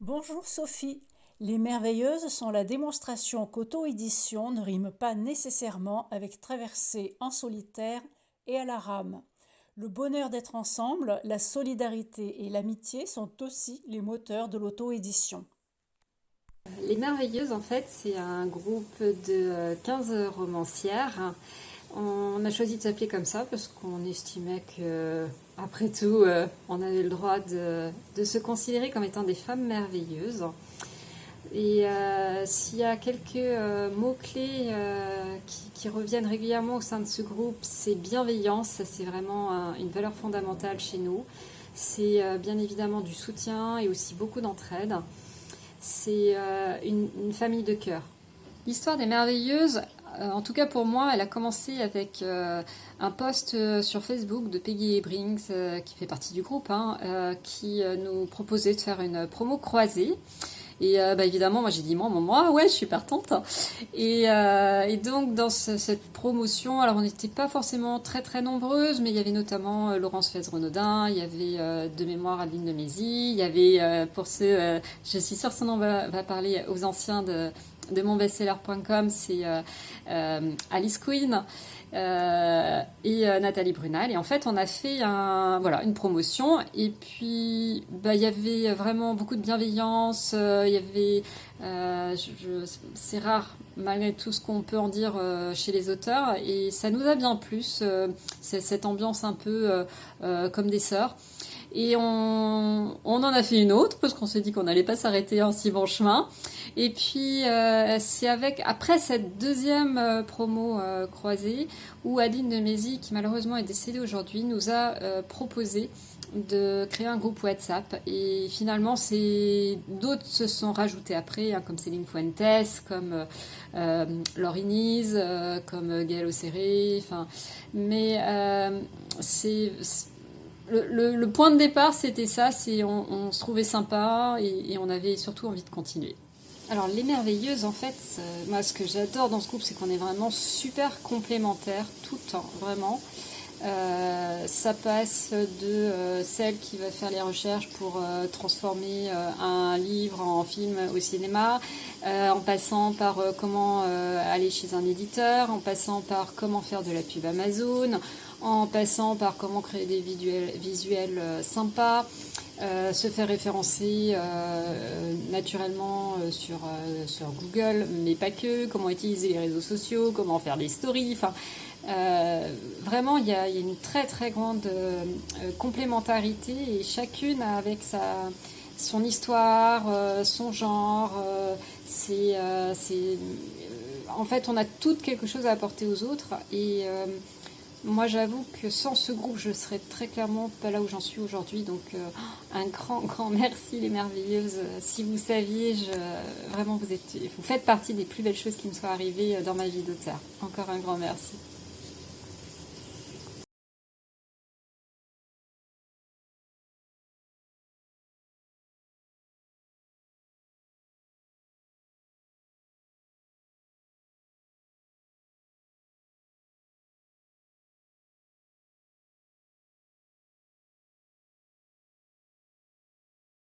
Bonjour Sophie. Les Merveilleuses sont la démonstration qu'auto-édition ne rime pas nécessairement avec traversée en solitaire et à la rame. Le bonheur d'être ensemble, la solidarité et l'amitié sont aussi les moteurs de l'auto-édition. Les Merveilleuses, en fait, c'est un groupe de 15 romancières. On a choisi de s'appeler comme ça parce qu'on estimait que, après tout, on avait le droit de se considérer comme étant des femmes merveilleuses. Et s'il y a quelques mots-clés qui reviennent régulièrement au sein de ce groupe, c'est bienveillance, ça c'est vraiment une valeur fondamentale chez nous. C'est bien évidemment du soutien et aussi beaucoup d'entraide. C'est une famille de cœur. L'histoire des Merveilleuses, en tout cas pour moi, elle a commencé avec un post sur Facebook de Peggy Brings, qui fait partie du groupe, qui nous proposait de faire une promo croisée. Et évidemment, moi j'ai dit moi, ouais, je suis partante. Et donc dans cette promotion, alors on n'était pas forcément très très nombreuses, mais il y avait notamment Laurence Fez-Renaudin, il y avait de mémoire Adeline de Mézy, il y avait pour ceux, je suis sûre que son nom va parler aux anciens de monbestseller.com, c'est Alice Queen. Et Nathalie Brunel. Et en fait, on a fait une promotion. Et puis, il y avait vraiment beaucoup de bienveillance. Il y avait, c'est rare malgré tout ce qu'on peut en dire chez les auteurs. Et ça nous a bien plu, c'est cette ambiance un peu comme des sœurs. Et on en a fait une autre parce qu'on s'est dit qu'on n'allait pas s'arrêter en si bon chemin. Et puis c'est après cette deuxième promo croisée où Adeline de Mézy, qui malheureusement est décédée aujourd'hui, nous a proposé de créer un groupe WhatsApp. Et finalement, d'autres se sont rajoutés après, comme Céline Fuentes, comme Laurie Nise, comme Gaëlle Osséré. Mais le point de départ, c'était ça, on se trouvait sympa et on avait surtout envie de continuer. Alors, les Merveilleuses, en fait, moi, ce que j'adore dans ce groupe, c'est qu'on est vraiment super complémentaires tout le temps, vraiment. Ça passe de celle qui va faire les recherches pour transformer un livre en film au cinéma, en passant par comment aller chez un éditeur, en passant par comment faire de la pub Amazon, en passant par comment créer des visuels sympas, se faire référencer naturellement sur Google, mais pas que, comment utiliser les réseaux sociaux, comment faire des stories, vraiment, il y a une très très grande complémentarité et chacune avec son histoire, son genre. En fait, on a toutes quelque chose à apporter aux autres et moi, j'avoue que sans ce groupe, je serais très clairement pas là où j'en suis aujourd'hui. Donc, un grand, grand merci, les Merveilleuses. Si vous saviez, vraiment, vous faites partie des plus belles choses qui me soient arrivées dans ma vie d'auteur. Encore un grand merci.